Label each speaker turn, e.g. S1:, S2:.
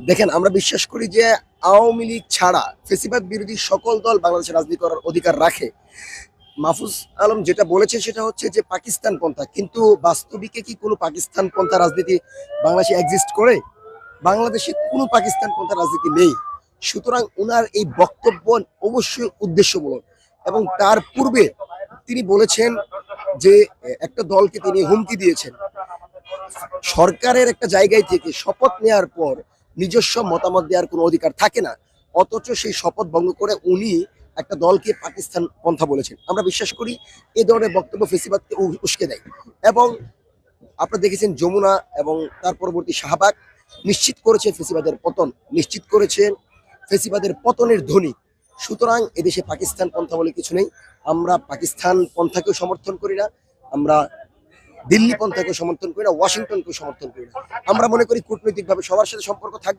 S1: দেখেন, আমরা বিশ্বাস করি যে আওয়ামী লীগ ছাড়া ফেসিবাদ বিরোধী সকল দল বাংলাদেশে রাজনীতি করার অধিকার রাখে। মাহফুজ আলম যেটা বলেছে সেটা হচ্ছে যে পাকিস্তান পন্থা, কিন্তু বাস্তবিকে কি কোনো পাকিস্তান পন্থা রাজনীতি বাংলাদেশে এক্সিস্ট করে? বাংলাদেশে কোনো পাকিস্তান পন্থা রাজনীতি নেই। সুতরাং উনার এই বক্তব্য অবশ্যই উদ্দেশ্যমূলক। এবং তার পূর্বে তিনি বলেছেন যে একটা দলকে তিনি হুমকি দিয়েছেন। সরকারের একটা জায়গায় থেকে শপথ নেওয়ার পর নিজস্ব মতামত দেওয়ার কোনো অধিকার থাকে না, অথচ সেই শপথ ভঙ্গ করে উনি একটা দলকে পাকিস্তান পন্থা বলেছেন। আমরা বিশ্বাস করি এই ধরনের বক্তব্য ফেসিবাদকে উস্কে দেয়। এবং আপনারা দেখেছেন যমুনা এবং তার পরবর্তী শাহবাগ নিশ্চিত করেছে ফেসিবাদের পতন, নিশ্চিত করেছেন ফেসিবাদের পতনের ধ্বনি। সুতরাং এদেশে পাকিস্তান পন্থা বলে কিছু নেই। আমরা পাকিস্তান পন্থাকেও সমর্থন করি না, আমরা দিল্লি পন্থাকেও সমর্থন করি না, ওয়াশিংটনকেও সমর্থন করি না। আমরা মনে করি কূটনৈতিকভাবে সবার সাথে সম্পর্ক থাকবে।